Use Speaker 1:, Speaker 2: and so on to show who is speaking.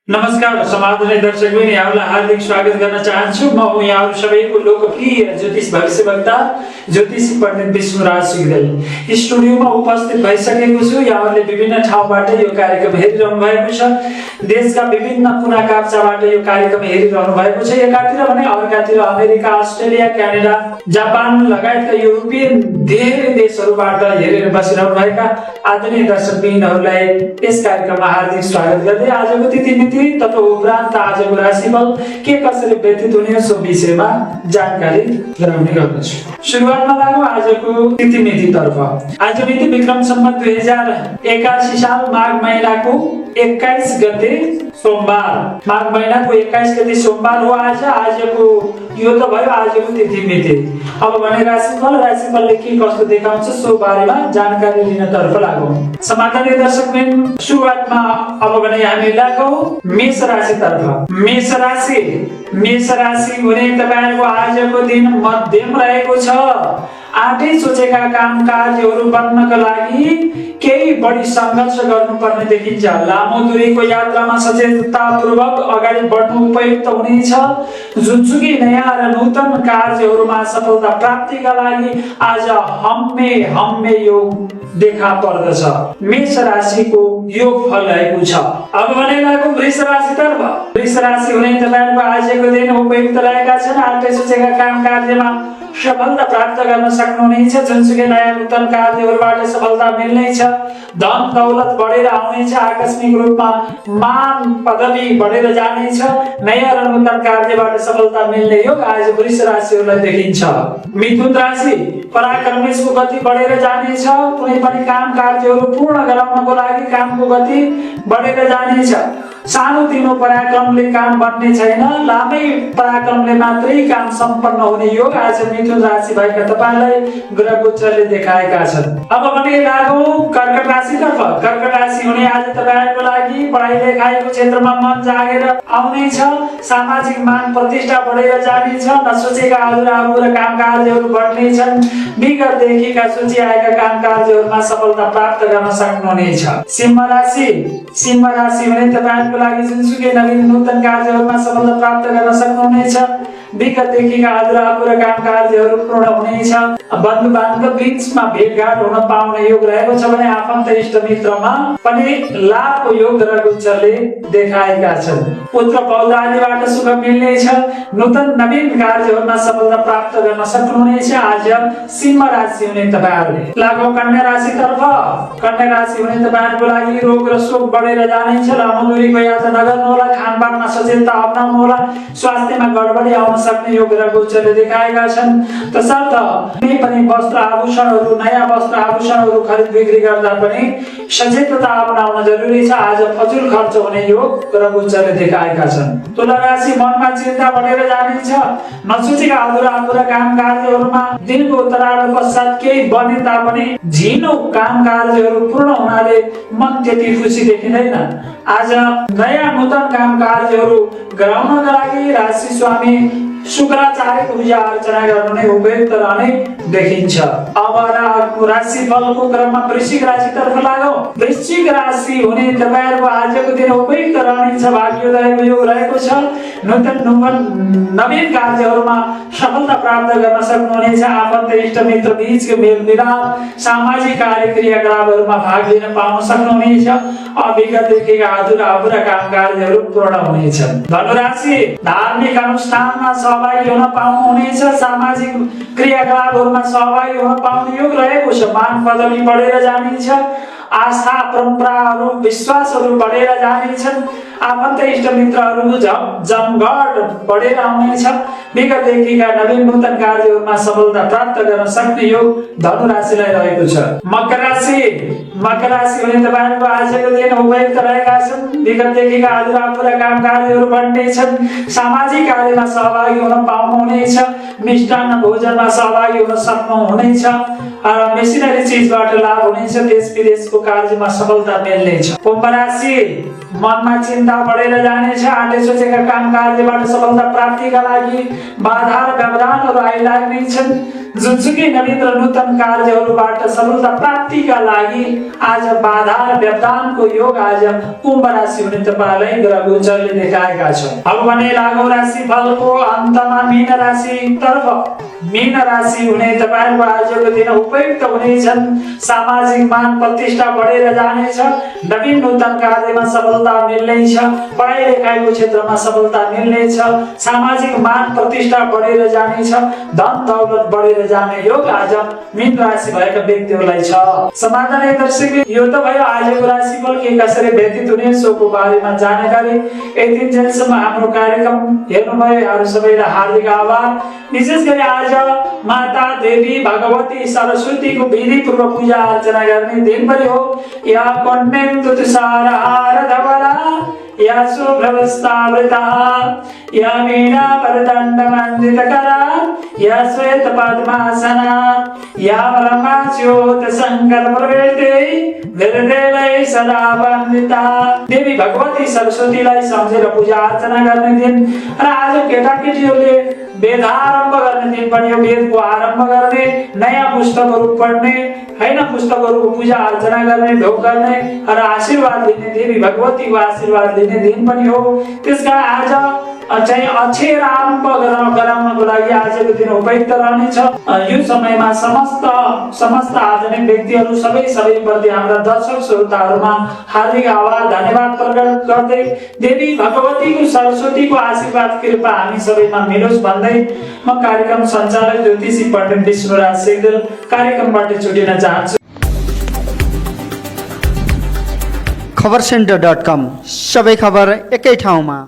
Speaker 1: नमस्कार समाधान दर्शक यहाँलाई हार्दिक स्वागत गर्न चाहन्छु। म हुँ यहाँहरू सबैको लोकप्रिय ज्योतिष भविष्यवक्ता ज्योतिष पण्डित विष्णुराज सिग्देल स्टुडियोमा उपस्थित भइसकेको छु। यहाँहरूले विभिन्न ठाउँबाट यो कार्यक्रम हेरिरहनु भएको छ। देशका विभिन्न कुना काप्चाबाट यो कार्यक्रम हेरिरहनु भएको छ। एकातिर भने अर्कातिर अमेरिका, अस्ट्रेलिया, क्यानाडा, जापान लगायतका युरोपियन धेरै देशहरूबाट हेरेर बसिरहनु भएका आदरणीय दर्शकबिनहरूलाई यस कार्यक्रममा हार्दिक स्वागत गर्दै आजको तिथि तथा उपरान्त आजको राशिफल के कसरी व्यतीत हुने सो विषयमा जानकारी गराउने गर्दछु। सुरुवातमा लागौँ आजको तिथि तर्फ। आज मिति विक्रम सम्वत 2081 साल माघ महिनाको 21 गते सोमबार। माघ महिनाको 21 गते सोमबार हो आज। आजको यो त भयो आजको तिथि। अब भने राशिफलले के कस्तो देखाउँछ सो बारेमा जानकारी लिन तर्फ लागौँ। समाधान दर्शकबिन सुरुवातमा अब भने हामी लागौँ मेष राशि तर्फ। मेष राशि हुने तपाईहरुको आजको दिन मध्यम रहेको छ। आठै सोचेका काम कार्यहरू बन्नका लागि केही बढी संघर्ष गर्नुपर्ने देखिन्छ। लामो दूरीको यात्रामा सचेततापूर्वक अगाडि बढ्नु उपयुक्त हुनेछ। जुनसुकै नयाँ र नूतन कार्यहरूमा सफलता प्राप्तिका लागि आज हम्मे योग देखा पर्दछ। मेष राशिको योग फल रहेको छ। अब भने लागौँ वृष राशि तर्फ। वृष राशि हुने तपाईहरुको आजको दिन उपयुक्त रहेका छन्। आठै सोचेका काम कार्यमा सफलता प्राप्त गर्न सक्नुहुनेछ। जुनसुकै नयाँ नूतन कार्यहरूबाट सफलता मिल्नेछ। धन दौलत बढेर आउनेछ। आकस्मिक रूपमा मान पदवी बढेर जानेछ। नयाँ र नूतन कार्यबाट सफलता मिल्ने योग आज वृष राशिहरूलाई देखिन्छ। मिथुन राशि पराक्रमेशको गति बढेर जानेछ। कुनै पनि काम कार्यहरू पूर्ण गराउनको लागि कामको गति बढेर जानेछ। सानोतिनो पराक्रमले काम बन्ने छैन। लामै पराक्रमले मात्रै काम सम्पन्न हुने योग आज मिथुन राशि भएका तपाईलाई ग्रह गोचरले देखाएका छन्। अब भने लागौँ कर्कट राशि तर्फ। कर्कट राशि हुने आज तपाईहरुको लागि पढाइ लेखाइको क्षेत्रमा मन जागेर आउनेछ। सामाजिक मान प्रतिष्ठा बढेर जानेछ। नसोचेका अधुरा काम कार्यहरू बढ्नेछन्। विगतदेखिका सोचिआएका काम कार्यहरूमा सफलता प्राप्त गर्न सक्नुहुनेछ। सिंह राशि हुने तपाईहरुको लागि जुनसुकै नवीन नूतन कार्यहरूमा सफलता प्राप्त गर्न सक्नुहुनेछ। विगतदेखिका अधुरा काम कार्यहरू पूर्ण हुनेछ। बन्धु बान्धव बीचमा भेटघाट हुन पाउने योग रहेको छ भने आफन्त इष्ट मित्रमा पनि लाभको योग ग्रह गोचरले देखाएका छन्। पुत्र पौधादिबाट सुख मिल्नेछ। नूतन नवीन कार्यहरूमा सफलता प्राप्त गर्न सक्नुहुनेछ आज सिंह राशि हुने तपाईहरुले। लागौँ कन्या राशि तर्फ। कन्या राशि हुने तपाईहरुको लागि रोग र शोक बढेर जानेछ। लामो दूरीको यात्रा नगर्नुहोला। खानपानमा सचेतता अपनाउनुहोला। स्वास्थ्यमा गडबडी आउन सक्ने योग ग्रह गोचरले देखाएका छन्। तसर्थ कुनै पनि वस्त्र आभूषणहरू नयाँ वस्त्र आभूषणहरू खरिद बिक्री गर्दा पनि सचेतता अपनाउन जरुरी छ। आज फजुल खर्च हुने योग ग्रह गोचरले देखाएका छन्। तुला राशि मनमा चिन्ता बढेर जानेछ। नसोचेका अधुरा काम कार्यहरूमा दिनको उत्तरार्ध पश्चात केही बने तापनि झिनो काम कार्यहरू पूर्ण हुनाले मन त्यति खुसी देखिँदैन। आज नयाँ नूतन काम कार्यहरू गराउनका लागि राशि स्वामी शुक्राचार्यको पूजा अर्चना गर्नु नै उपयुक्त रहने देखिन्छ। अब राशिफलको क्रममा वृश्चिक राशि तर्फ लागौँ। वृश्चिक राशि हुने तपाईहरुको आजको दिन उपयुक्त रहनेछ। भाग्योदयको योग रहेको छ। नूतन नवीन कार्यहरूमा सफलता प्राप्त गर्न सक्नुहुनेछ। आफन्त इष्ट मित्र बीचको मेलमिलाप सामाजिक कार्य क्रियाकलापहरूमा भाग लिन पाउन सक्नुहुनेछ। विगतदेखिका अधुरा काम कार्यहरू पूर्ण हुनेछन्। धनुराशि धार्मिक अनुष्ठानमा सहभागी हुन पाउनुहुनेछ। सामाजिक क्रियाकलापहरूमा सहभागी हुन पाउने योग रहेको छ। मान पदवी बढेर जानेछ। आस्था परम्पराहरू विश्वासहरू बढेर जानेछन्। आफन्त इष्ट मित्रहरू जमघट बढेर आउनेछ। विगतदेखिका नवीन नूतन कार्यहरूमा सफलता प्राप्त गर्न सक्ने योग धनु राशिलाई रहेको छ। मकर राशि हुने तपाईहरुको आजको दिन उपयुक्त रहेका छन्। विगतदेखिका अधुरा काम कार्यहरू बढ्नेछन्। सामाजिक कार्यमा सहभागी हुन पाउनुहुनेछ। मिष्टान्न भोजनमा सहभागी हुन सक्नुहुनेछ। मेसिनरी चीजबाट लाभ हुनेछ। देश विदेशको कार्यमा सफलता मिल्नेछ। कुम्भ राशि मनमा चिन्ता बढेर जानेछ। आठै सोचेका काम कार्यबाट सफलता प्राप्तिका लागि बाधा र व्यवधानहरू आइलाग्नेछन्। जुनसुकै नवीन र नूतन कार्यहरूबाट सफलता प्राप्तिका लागि आज बाधा र व्यवधानको योग आज कुम्भ राशि हुने तपाईलाई ग्रह गोचरले देखाएका छन्। अब भने लागु राशि फलको अन्तमा मीन राशि तर्फ। मीन राशि हुने तपाईहरुको आजको दिन उपयुक्त हुनेछन्। सामाजिक मान प्रतिष्ठा बढेर जानेछ। नवीन नूतन कार्यमा सफलता मिल्नेछ। पढाइ लेखाइको क्षेत्रमा सफलता मिल्नेछ। सामाजिक मान प्रतिष्ठा बढेर जानेछ। धन दौलत बढेर जाने योग आज मीन राशि भएका व्यक्तिहरूलाई छ। समाधान दर्शक यो त भयो आजको राशिफल के कसरी व्यतीत हुने सोको बारेमा जानकारी। यति जेलसम्म हाम्रो कार्यक्रम हेर्नुभयो यहाँहरू सबैलाई हार्दिक आभार। विशेष गरी आज माता देवी भगवती सरस्वतीको विधिपूर्वक पूजा अर्चना गर्ने दिन पनि हो। या कन्नेन्दु तुषारहार धवला या शुभ्रवस्त्रावृता या वीणा वरदण्ड वन्दितकरा या श्वेत पद्मासना या ब्रह्मज्योत संकल्प प्रवेशे हृदयलाई सदा वन्दिता। देवी भगवती सरस्वतीलाई सम्झेर पूजा अर्चना गर्ने दिन र आज केटाकेटीहरूले वेदारम्भ गर्ने दिन पनि हो। वेदको आरम्भ गर्ने, नयाँ पुस्तकहरू पढ्ने, हैन पुस्तकहरूको पूजा अर्चना गर्ने, ढोक गर्ने र आशीर्वाद लिने, देवी भगवतीको आशीर्वाद लिने दिन पनि हो। त्यसकारण आज चाहिँ अक्षर आरम्भ गराउनको लागि आजको दिन उपयुक्त रहनेछ। यो समयमा समस्त आधुनिक व्यक्तिहरू सबैप्रति हाम्रा दर्शक श्रोताहरूमा हार्दिक आभार धन्यवाद प्रकट गर्दै देवी भगवतीको सरस्वतीको आशीर्वाद कृपा हामी सबैमा मिलोस् भन्दै म कार्यक्रम सञ्चालक ज्योतिषी पण्डित विष्णुराज सिग्देल कार्यक्रमबाट छुटिन चाहन्छु।
Speaker 2: खबरसेन्टर.com सबै खबर एकै ठाउँमा।